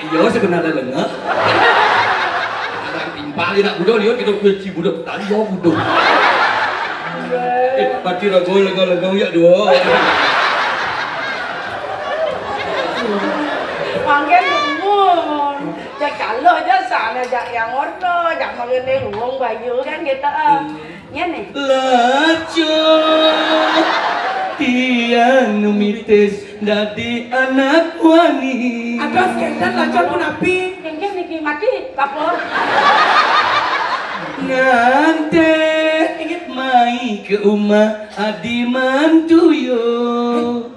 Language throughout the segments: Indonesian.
Iya sebenarnya lengah. Timpali nak budak lihat kita kunci budak tadi ya budak. Pati rago ya dua. Panggil lumun. Jak kalau aja sana jak yang ordo, jak mengenai luung bayu kan gitu. Ya nih. Laco tiang numites dadi anak wani. Aduh skandal lacon pun api. Kengkeng niki mati kapur. Ngante mai ke rumah adi mantuyo.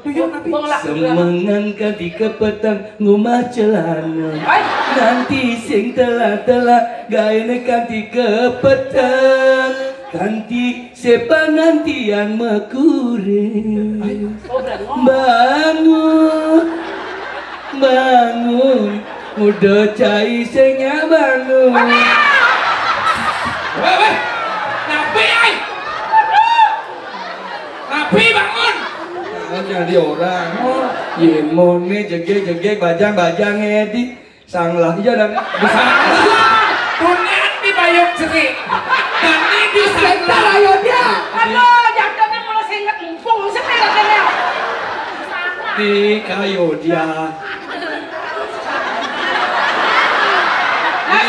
Tuyul api. Semangan kadi ke petang ngumah celana. Nanti sing telah gaene kanti ke petang. Kanti sepanantian mekure. Bangun udah cai sengnya bangun. Weh, napi ay. Napi bangun. Jadi orang, yemone jegek bajang edi sanglah iya dan bisa. Tunan dibayok segi. Dan ini disentar ayo dia. Aduh, jatuhnya mulai singkat mumpung setel kene. Di kayu dia.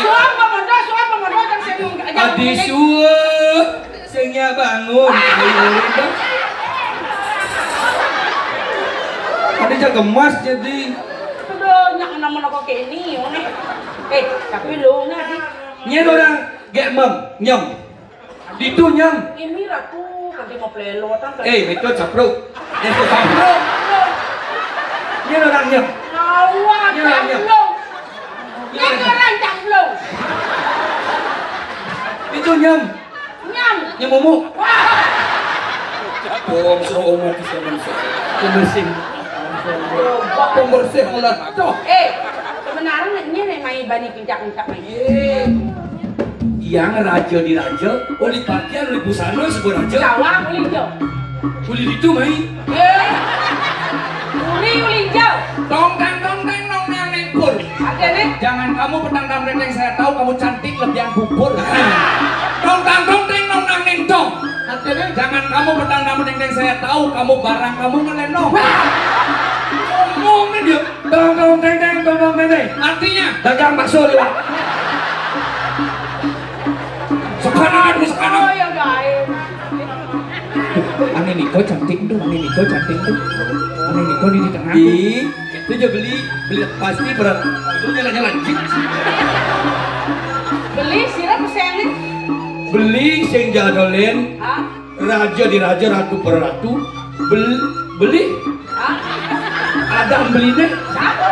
Suam pemodo kan sing Adi suwe sengnya bangun. Adi jaga gemas jadi. Aduh, nyak nama kok kene yo nih. Tapi lu ngadi. Nyen orang gak nyam. Itu nyam. Ini ratu kanti mau pelotan kan. Itu capruk. Itu capruk. Nyen orang nyam. Awak camblong. Nyak orang camblong. Itu nyam. Nyam. Mumu. Bohong suruh umat Islam. Pembersih. Pembersih ulah. Tuh. Sebenarnya nih main bani pincak-pincak main. Yang raja di raja, oleh pakaian oleh busana sebuah raja. Jawa ulinjo. Uli itu main. Ulinjo. Tong nong nang nengkur. Ada nih. Jangan kamu petang yang saya tahu kamu cantik lebihan bubur. Tong nong nang nengtong. Jangan kamu petang yang saya tahu kamu barang kamu ngelenong. Ngomongin dia. Tong teng. Artinya Dagang bakso lewat. Sekarang. Oh ya guys. Ane Niko cantik tuh. Ane Niko di tengah. Itu aja beli pasti berat. Itu jalan-jalan. Beli sirap pesenin. Beli sing jadolen. Hah? Raja di raja, ratu per ratu. Beli. Hah? Ada beli deh. Siapa?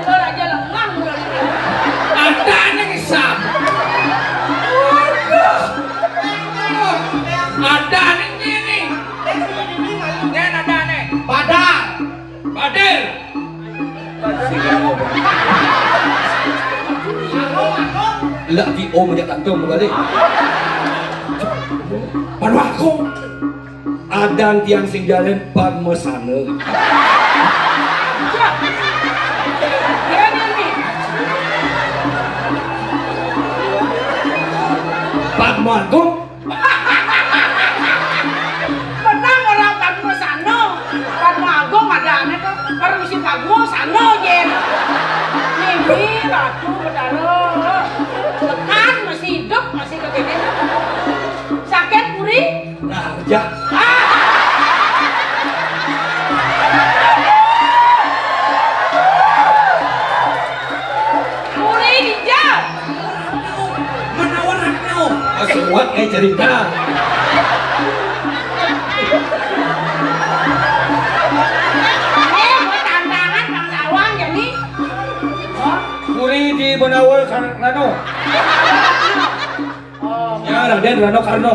Udah aja lengang udah. Ada nih sam. Ada nih ini. Dan ada nih. Padel. Lah di om aja kantung balik. Baru aku. Adang tiang sing jalan parmesana. Dia nih. Padmagung. Menang orang Padmo Sano. Padmo Agung ada aneh tuh. Permisi Padmo Sano jen. Mimpi ratu bedaro. Tekan masih hidup masih kegede. Sakit puri. Nah, ya. Puri hijau. Menawaran kau. Sekuat cerita. Buat tantangan Bang Sawang jadi. Puri di Bonawol Rano. Oh, Ya Raden Rano Karno.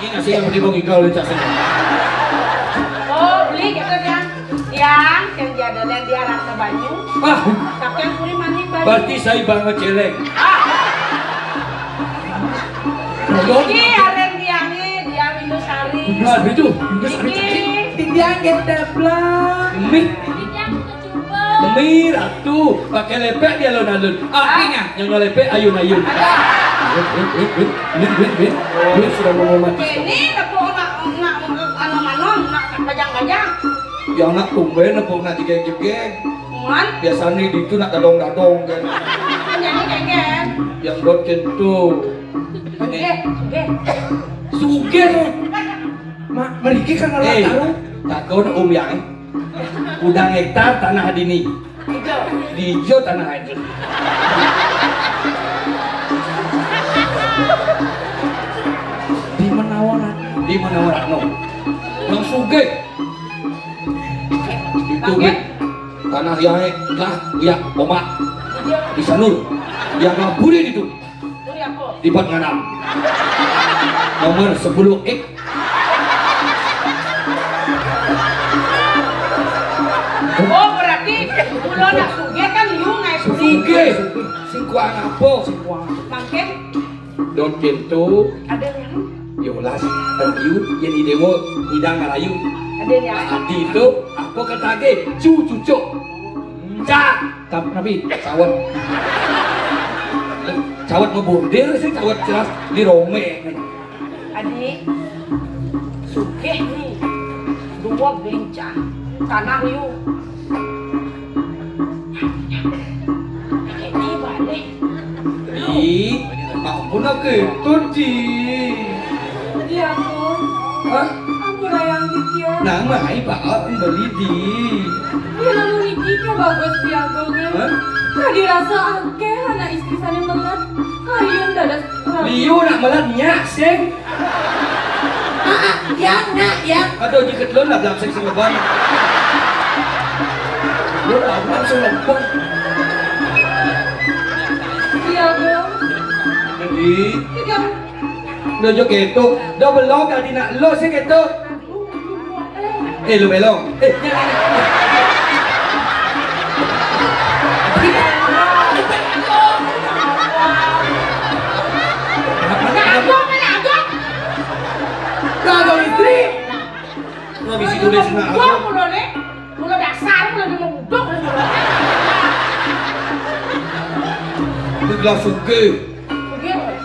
Ini nasi yang dibong ikal di casin. oh beli gitu kan. Yang jadolnya dia rasa banyu. Ah, Tapi yang puri mani banyu. berarti saya banget celeng. Ini aren dia Nah, itu. Tidiang gedeblak. Demi. Demi ratu, pakai lepek dia alun-alun. Artinya yang nggak lepek ayun-ayun. Win sudah mau mati. Ini nepuk nak manom nak bajang-bajang. Yang nak tumben nepuk nak digeng-geng. Man, Biasanya itu nak dadong-dadong kan. nyanyi kengken. Yang dot kentu. Oke. Suger. Mak, meriki kan orang tahu. Takon yang udang hektar tanah dini. Hijau. Di hijau tanah itu. Di menawaran. Di mana orang no? Yang suge. Itu kan tanah yang lah ya omak Hijau. di sanur. Yang ngaburi itu Tuli aku. di bat nganam. Nomor 10X. Oh, berarti ulo nak suge kan liu ngai suri. Suge. Sing kuang apa? Sing kuang. Mangken Dot kentu. ada yang Yolas tergiu yang idemo hidang ngalayu. ada yang Adi itu apa ketage cucuk. Cak. Tapi cawat. Cawat ngebundir sih cawat jelas di rome. adik suge nih dua bencang tanah liu. Ini balik. Di ampun aku itu di. Iya pun, Hah? aku yang dia. Nama ai pak beli di. Dia lalu Niki coba bos piagongnya. Hah? Nah dirasa akeh anak istri sana banget. Kalian dadas. Liu nak melatnya sing. Yang Aduh jiket lo nak dalam seksi leban. Lo langsung lempeng. Piagong. Jadi Tigang. dojo keto, do belong kali nak lo sih keto. Lo belong. Kagak istri. Lo bisa tulis nak. gua mulu nih mulu dasar mulu di mudok Itu gelas suge.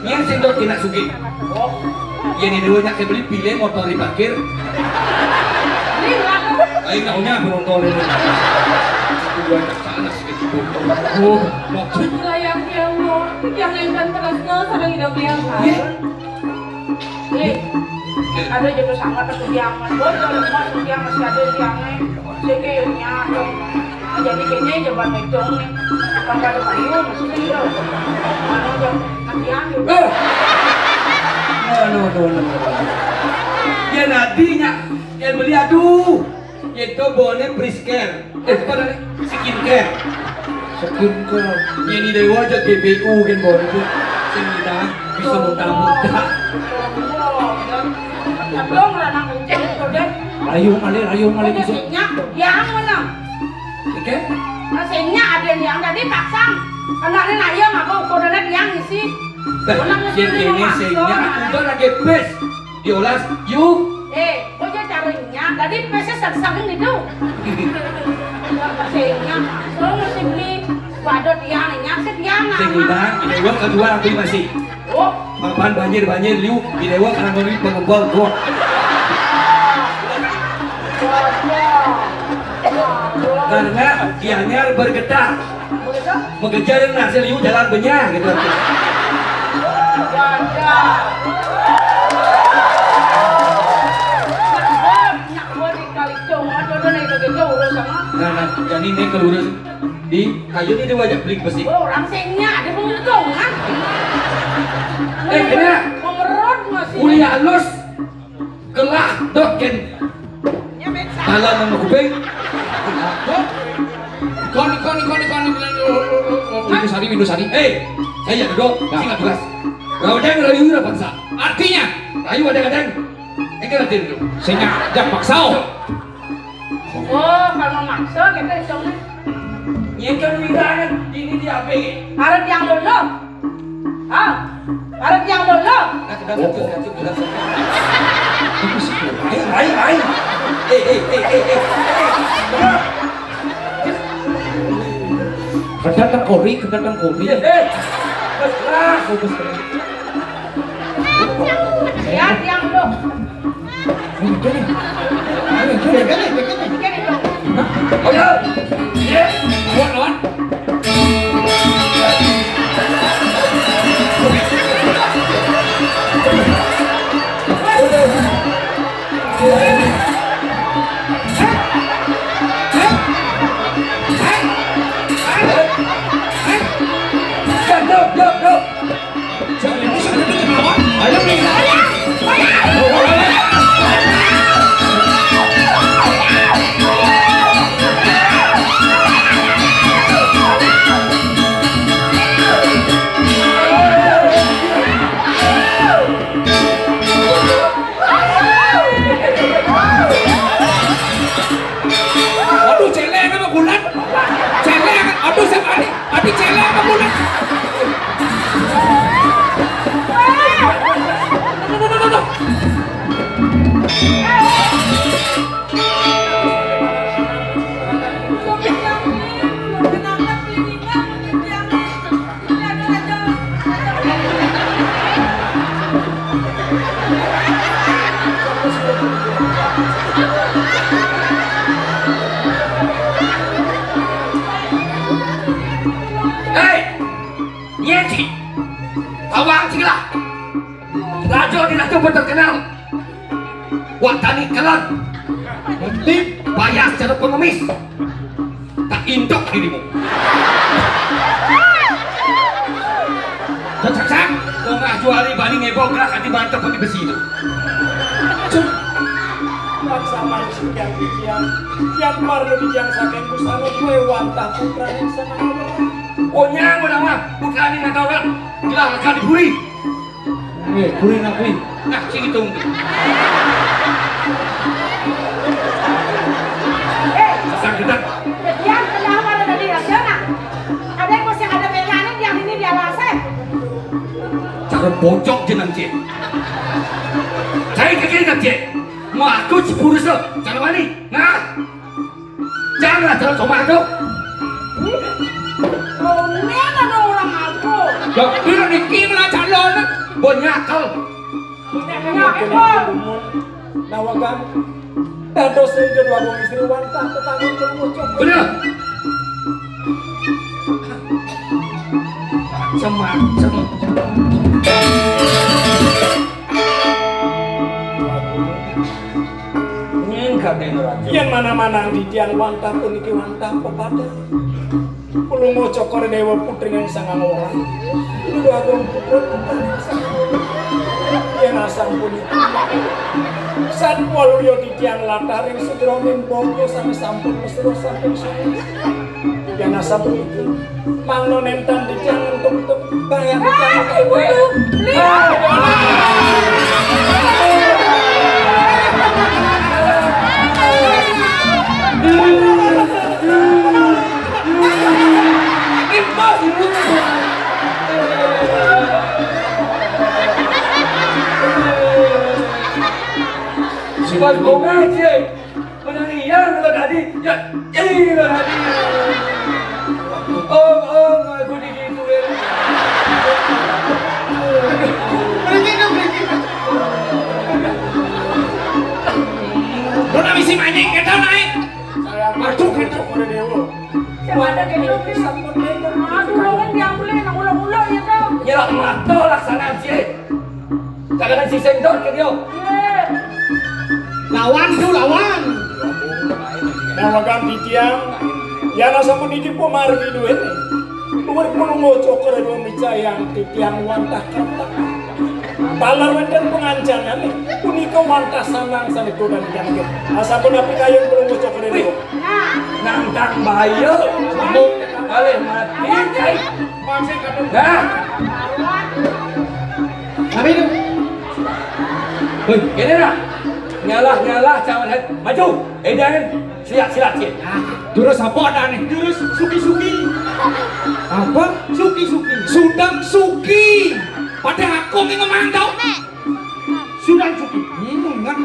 Yang sing dot kena suge. Yang ini dulu nyak beli pilih motor di parkir. ini lah Ayo naunya penonton ini. Itu dua anak sana segitu. Oh, maksud. Sayang ya Allah. Tigang yang kan terasnya sarang hidup yang nih ada jodoh sangat kesudiangan bos kalau semua kesudian masih ada yang sekeyunya jadi kayaknya jawaban itu nih kalau ada kayu masih itu mana jam nantian juga No. Ya nadinya, yang beli aduh. Itu bone Prisker. Apa namanya? Skincare. Skincare. Yang di dewa aja GBU kan bone itu. Sehingga bisa muntah-muntah. Dong ranang kenceng itu deh. Rayu malih Itu bisa. sinyak yang mana? Oke? Sinyak ada yang tadi paksang. Karena ini naya apa ukurannya yang isi. Yang ini sehingga aku udah lagi bes. Diolas, yuk. Kok dia caranya? Tadi pesnya sak-sakin itu. Pesnya, kalau masih beli badut yang nyakit yang Sehingga di dewa kedua aku masih. Oh, Mapan banjir liu di dewa karena beli pengembang gua. Karena gianyar bergetar mengejar hasil liu jalan benyah gitu. Nah, jadi ini kelurus di kayu ini wajah beli besi. orang sengnya ada penguntung kan? Kena Memerut masih. kuliah halus kelah doken kalau mau kuping Windu Sari. saya duduk singkat tugas rawadang rayu udah paksa Artinya, rayu ada kadang enggak nanti dulu sehingga jam paksau. Oh, kalau maksa kita hitungnya. nyekan wirangan ini di HP Harap yang lolo. Harap yang lolo. nah kedang kacuk Aing. Kedatang kori. Bagus lah. Ya, diam dulu. Gini dong. Oh ya. Iya. Lawan. Dok. Ayo nih. Aduh celeng sama bulan. Celeng. Aduh sekali. Aduh celeng sama bulan. Nyeti, awang cinglah. Raja di raja terkenal. Watani kelan. Bayar secara pengemis. Tak indok dirimu. Cak. Kau nggak jual bani ngebong gerak hati mantap pakai besi itu. Maksa manusia yang marlo di jang saking busano gue wantah putra yang sama Allah. Pokoknya mau bukan ini tahu kan? Gila akan diburi. Buri nak buri. Nah, sing itu mungkin. Sang kita. Diam, kenapa ada dari raja nak? Ada yang masih ada belanya yang ini dia laseh. Cara bocok jenang cik. Saya kekini nak cik. Mau aku cipuru se. Cara mani. Nah. Janganlah terus sama aku. Ini ada orang aku. Dah kira Niki malah calon. Bonyakal. Nawagan dados sing kedua wong istri wantah tetangga kelmucuk. Bener. Macam. Enggak ada raja. Yang mana-mana di tiang wantah puniki wantah pepada. Kulo moco kore dewa putri yang sangang orang. Kulo agung putra yang sangang orang. Yang asam puniki. Saat waluyo di tiang latar yang sedromin bongko sampai sampun mesro sampai sungai. Yang asam puniki. Mangno nentan di tiang untuk bayang di tiang Ibu lu, Sebab kau ngaji, menangian kalau tadi, ya, ini lah tadi. Aku digitu ya. Dona misi mancing kita naik. Aduh kita kore dewa. ada kayak gitu. Aduh, kan diambilin yang ulang-ulang ya kau. Ya, mata laksana cik. Jangan si sendok ke dia. Lawan tuh lawan. Nawagan di tiang. Yang asam puniki pemargi duit. Luar pun ngocok kore dewa micayang di tiang wantah kata. Talar wenten pengancangan nih, punika wantah sanang sana itu dan tiang itu. Asam pun api kayu belum ngocok kore dewa. Nantang bahaya. Semuk kali mati cik. Dah. Tapi itu. Gini lah. Nyalah, jangan maju. Edan, silat cik. Jurus apa ada nih? Jurus suki-suki. Apa? Suki-suki. Sudang suki. Pada aku ini memantau. Sunan Suki. Kan.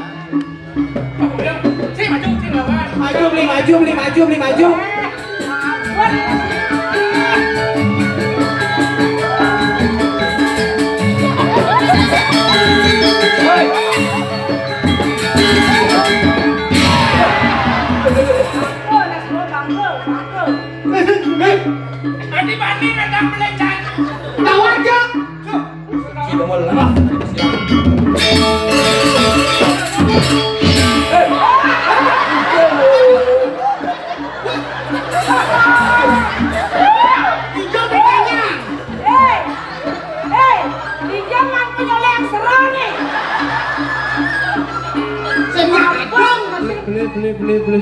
Si maju, si lawan. Maju, beli maju, beli maju, beli maju. Adi bani kadang melecak. Tahu aja. Kita mau lama. Hijau bedanya. Hijau man punya yang seru nih. Semabung. Beli.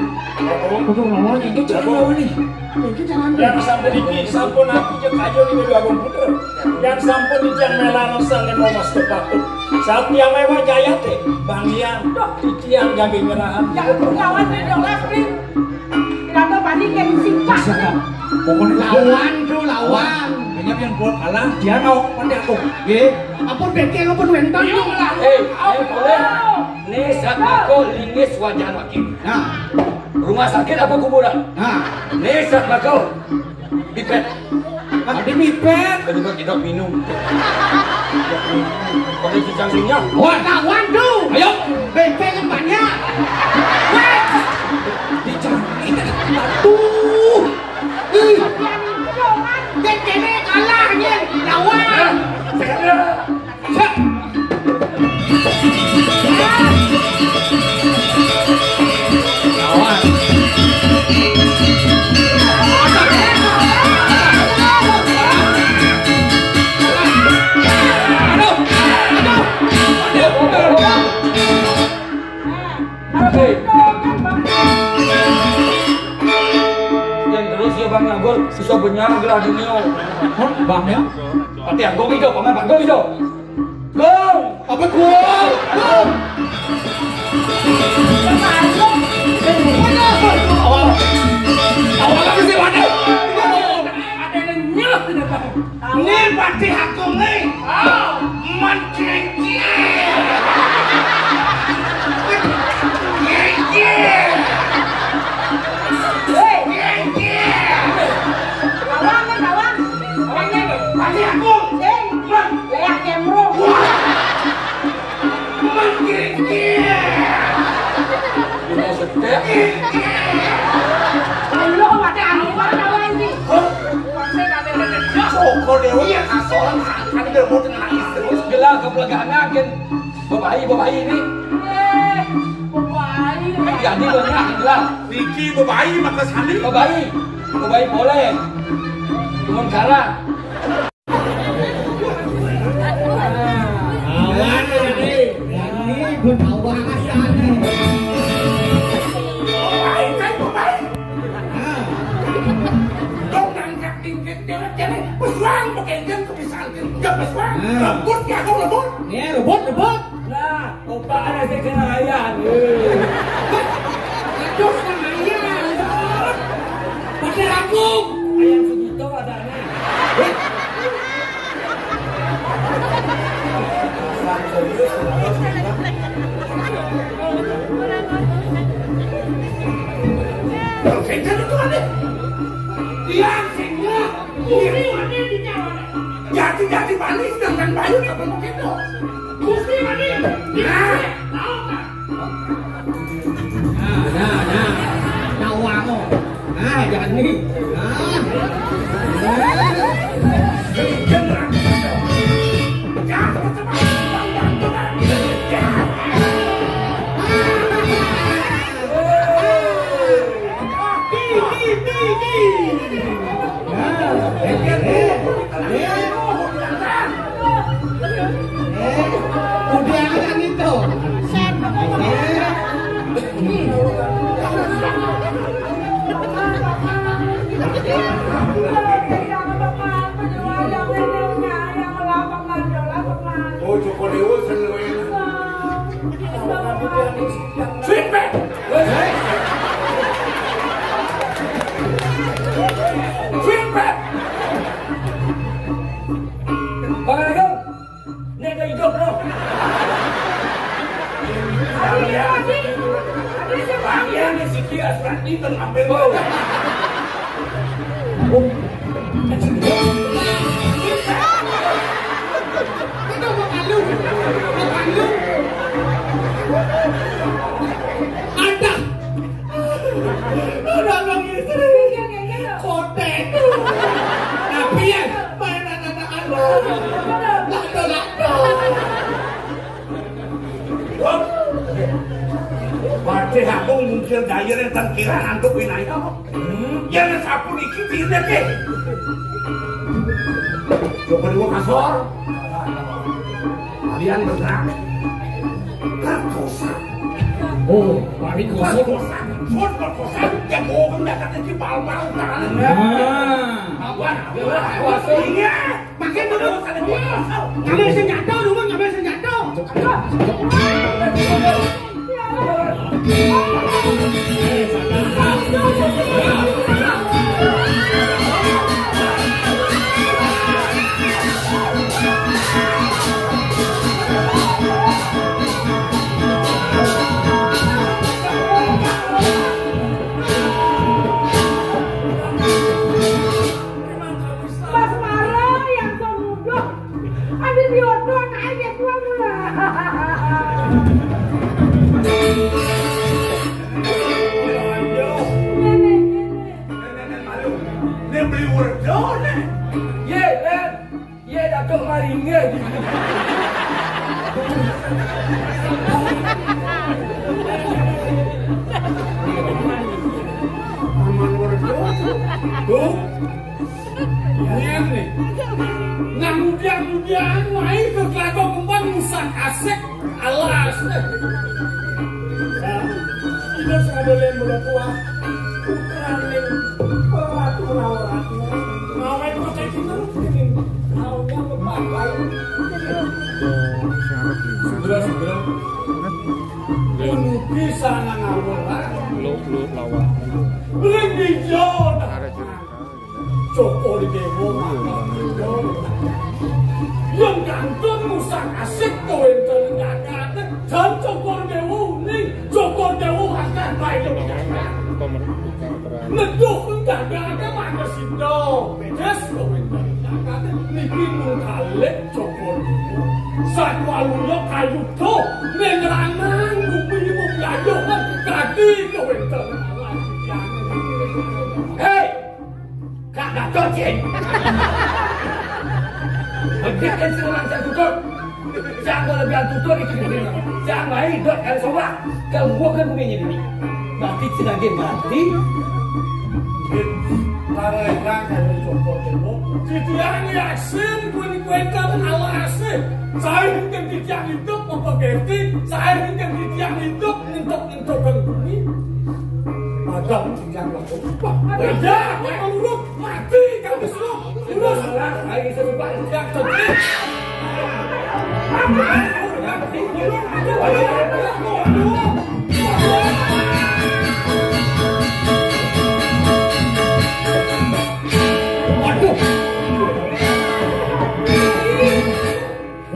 Aduh, lawan itu jangan lawan nih. Itu jangan. Yang sampai diki sampun aku jeung kajo di Dewi Agung Putra. Yang sampun dijan melano sange momas tepatu. Satya mewah jaya teh Bang Yang titiang jage ngerahan. Yang lawan di dolas nih. Tidak tahu bani yang simpan. Pokoknya Lawan tuh, lawan. banyak yang buat kalah dia mau pada aku. Nggih. Ampun bengkel ampun wentan. Boleh. Nih saat aku lingis wajah wakil. Nah, Rumah sakit apa kuburan? nah. Nih saat aku dipet. Ada mipet. Kedua kita minum. Kondisi janggungnya. Lawan tuh. Ayo. Bengkel yang banyak. Batu. Bengkelnya kalah nih. Lawan. Yang terus ya Bang Anggol bisa benyang gelah dunia. Bang ya. Pati Anggol hijau, paman Anggol hijau. Gong! Apa gua? Awal lagi sih mana? Ini pasti aku nih. Mencengki. Pasti aku. Leak jemro. Mencengki. Dunia setek. Lo ada apa lawan nih? Sokol dewa ya kasoran kami udah mau dengan nangis terus. Gelah kepelegahan kan. Babai ini. Jadi banyak gelah. Niki bebayi maka sani. Babai boleh. Cuma kalah. Awan ini. Ini pun awan asane. Rebut. Nah, opa ada kekayaan. Itu sengaja. Pakai aku. Ayam segitu ada nih. Jati balik dengan bayu apa begitu? Gusti mani. Nah. Nawamu. Nah, jangan nih. kias berarti dan ambil ada orang istri kotek tapi ya mainan anak-anak lato-lato berarti aku mungkin gaya yang terkira untuk winaya yang sapu dikitin deh coba dua kasor kalian bergerak karkosa Oh, mari kosong. karkosa yang mau mendatangkan di bal-bal kan iya makin dulu ngambil senjata dulu ngambil senjata Mas Maro yang kemudian ada di odon aja tuan dia beli wordon Ye datuk maringe. aman wordon tuh ini nah mudah-mudahan wahai berkelakon kembang musak asek alas kita sekadar yang berpuas putraning peratu-ratu mau main kocek itu ini maunya berpakai segera ini bisa ngawulan belum dijauh Joko di Dewo yang gantung musak asik kau enten ngangkat dan Joko di Dewo nih Joko Dewo akan baik Neduh ngangkat mana sih dong bedes kau enten ngangkat niki mengkalik Joko Dewo saat walunya kayu tuh nengerangan bumi mengayokan kaki kau enten hei Kak Dato' Cik Begitu seorang saya tutup Jangan lebih tutup itu jangan main dot kali sobat gangguan bumi ini berarti sedang mati Tarang dari Joko Dewo Didiang yasin kuing-kuingkan alasin saya mungkin didiang hidup mempergerti saya mungkin didiang hidup nyentuk-nyentukan bumi ada yang lakukan ya urut mati kamu semua urut hari serupa yang terjadi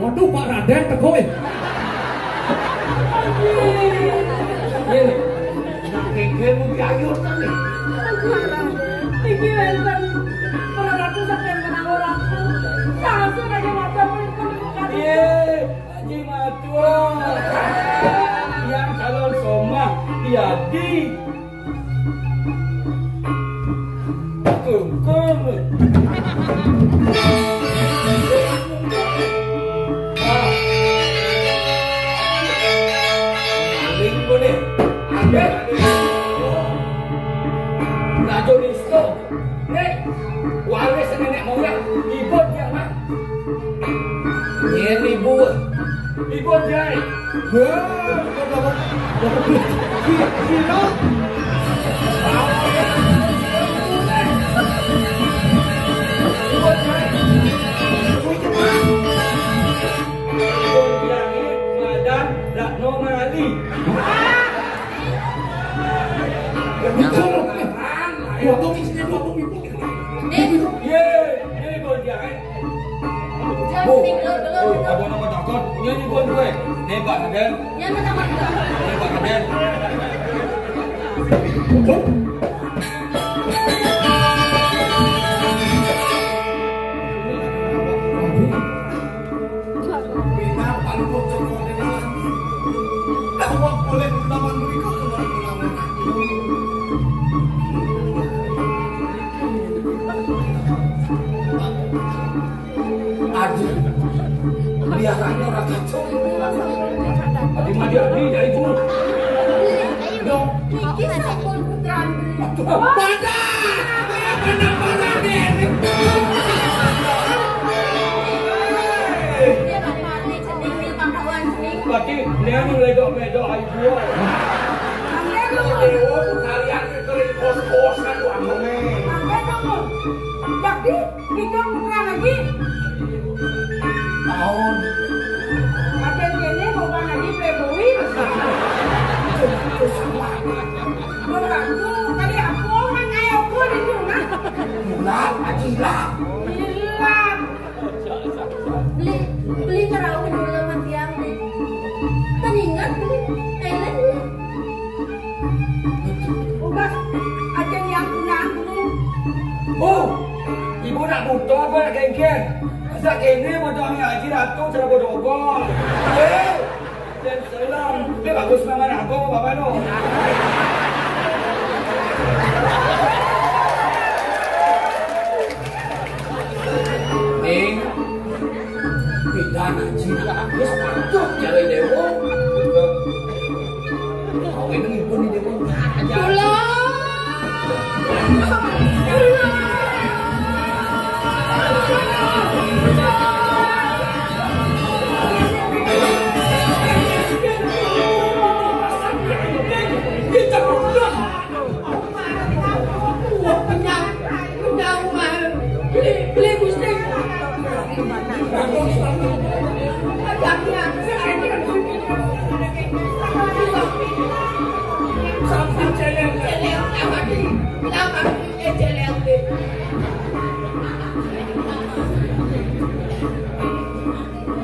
waduh Pak Raden tegoy Kengkeng mau diayur tadi. Iki enten peratu sampean kena orang. Langsung aja mata menunjukkan. Haji Matua. Yang calon somah diadi. Kengkeng. Maling boleh. Ada. Rajonisto, nek waris nenek moyang ibu dia mah. Ini ibu dia. Madam Ratno Mali. Foto isinya foto ibu. Ini bon dia. Ada nama takut. Ini bon gue. Nebak ada. Yang pertama juga. Nebak ada. Biaranya orang kacau. Adik-adik ya ibu. Dong. Iki sampun putraan. Pada. Kenapa lagi? Dia mati cening di pangkalan cening. Berarti dia ni ledok-ledok ibu. Dewa kalian itu kos-kosan wangi. Jadi kita putra lagi. Tahun. Ada ini bukan lagi playboy. Berlaku kali aku mana aku di rumah. Bulan, ajilah. Hilang. Beli terau dulu sama tiang nih. Teringat beli Thailand nih. Ubah ada yang pulang dulu. Oh, ibu nak butuh apa nak kengkeng? Masa kini butuh ambil haji ratu cara bodoh-bodoh. Dan selam, dia bagus banget aku bapak no. Ning, pidana cinta habis patut cari dewa. Kau ini ibu ni dewa.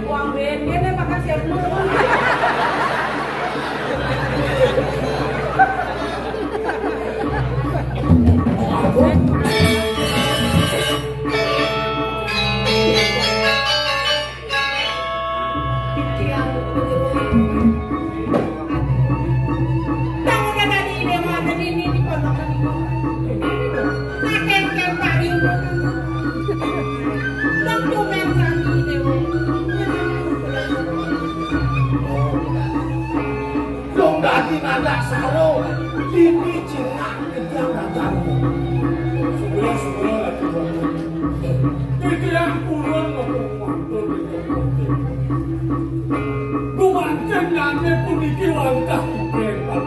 Uang benda ni makan siap dulu. Nada saro, ini cilak yang datang. Sebelah itu yang kurun mantul itu. Bukan nyampe puniki langkah ikan.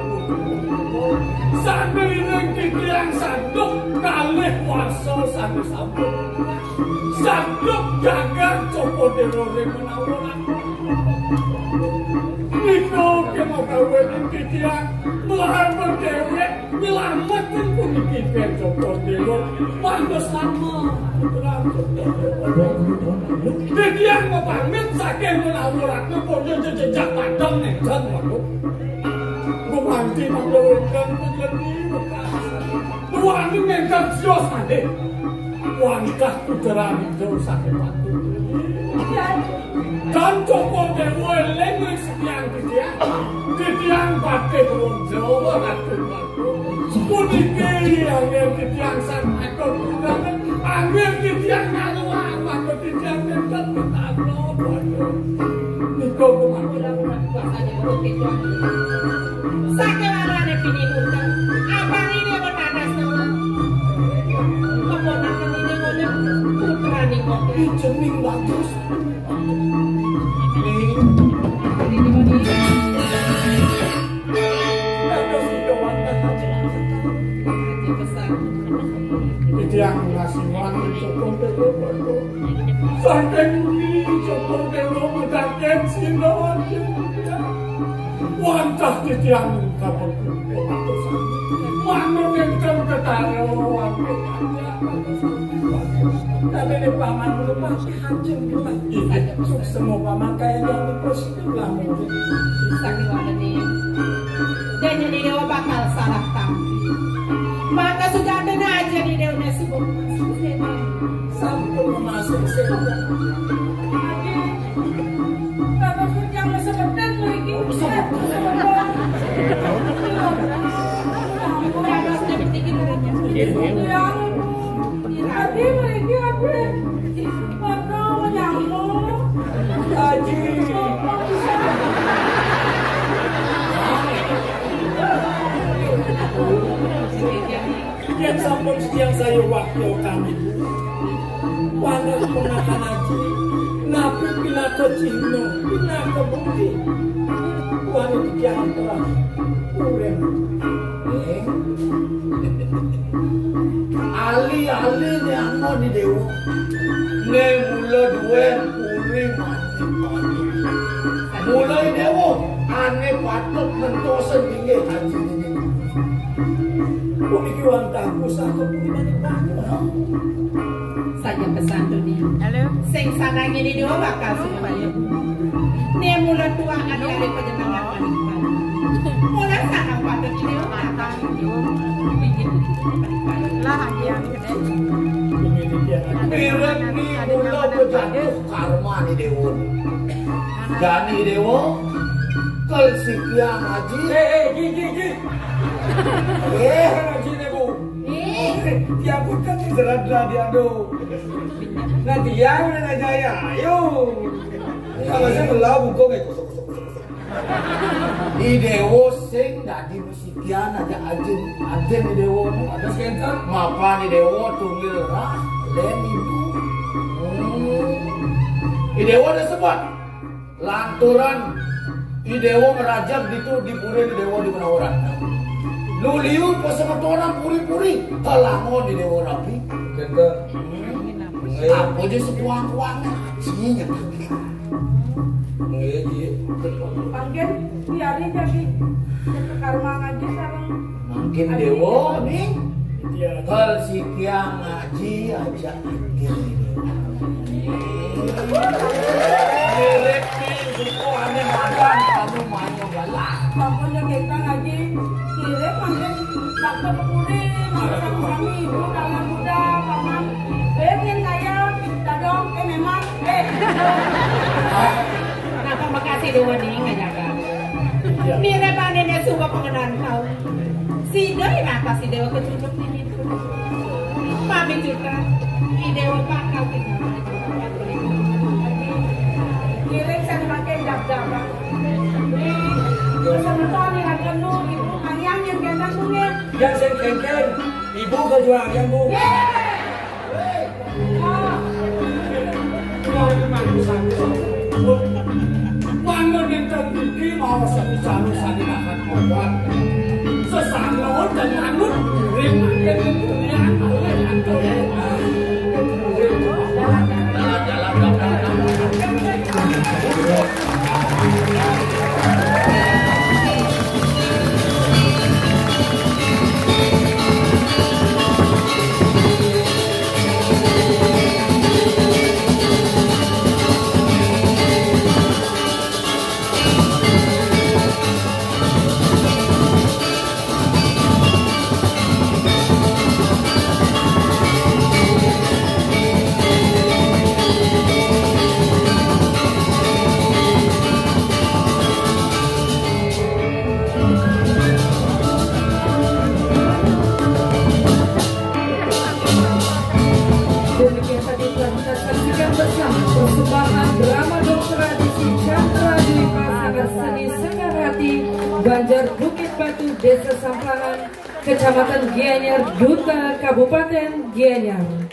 Sambil ini yang sanduk kalih waso sambil sambut. Sanduk jaga copot derore menawan. Niko kemo gawe pikiran melahan berdewek nyelamatin puniki copot derore pantes lama. Jadi yang mau pamit saking menawaratnya punya jejak padang nengkan waktu. Bukanti mengeluarkan menjadi Bukanti nengkan sios ade. Wangkah putra itu sakit waktu. Dan cokor dewa lengis yang ketiang pakai turun Jawa ngatur waktu. Puniki yang ketiang sama kau tunangan. Ambil ketiang ngaluan waktu ketiang nengkan bertablo waktu. Niko kemampuan kuasanya berketiang. Sakelarane pinihutan, abang ini bernadas nama. Keponakan ini ngomong putra nih kok. Jeneng bagus. Yang ngasih wangi cokor dewa saking ini cokor dewa mendaken sindawan wantah titiang kapal manut yang ketara wangi tapi ini paman belum masih hancur suk semua paman kayak yang positif lah mungkin Sakelarane. Dan jadi dewa bakal salah tahu. Yang tadi mereka ada pada menyambung. Haji. Yang sampun yang saya wakil kami. Panas penakan haji. Nabi pinaka cino, pinaka bukti. Wani dikian terang. Urem. Ali-ali ni ano ni Dewa. Ne mula duen uri mati. Mulai Dewa, ane patut mentosan tinggi haji ini. Puniki wantaku saka puni banyak-banyak. Saja pesan dunia. Halo. Sing sana gini dia bakal supaya. Ne mula tua ada dari penjenengan paling. Mula sana pada dia bakal. Lah yang gede. Mirip ni mula berjatuh karma ni Dewa. Jani Dewa, kal sekian haji. Gigi. Haji Dewa. Dia bukan diseradra dia do. Nah dia dengan jaya, ayo. Kalau saya melabu kau kosong. Di Dewa sing dadi musikian aja ajen di Dewa ada skenter. Mapa di Dewa tunggil rah len itu. Di Dewa ada sebab lanturan di Dewa merajab itu di puri di Dewa di Menawaran. Lu liu pasang orang puri-puri kalangon di Dewa Rapi. Kita Apa aja sekuang-kuangnya sini Panggil biarin jadi karma ngaji sekarang. Makin Dewa nih. Hal sikiang ngaji aja makin mirip nih suku aneh makan kamu mau galak. Pokoknya kita ngaji kira panggil bakal pemudi masa kami ibu kalau muda paman. Pengen saya dadong memang Kenapa makasih Dewa nih ngajakan? Mira panennya suka pengenalan kau. Si Dewa apa si Dewa kecucuk ini? Mami juga. Si Dewa bakal kita. Kirim saya pakai jab-jabang. Bersama Tony akan nu ibu ayam yang gendang mungkin. Yang sen kengkeng ibu kejuang yang bu. Bangun yang tertinggi mau satu-satu saling akan membuat sesama dan manut rimakan dunia persembahan drama dok tradisi Chandra Dwi pasangan seni Sekar Hati Banjar Bukit Batu Desa Sampahan Kecamatan Gianyar Duta Kabupaten Gianyar.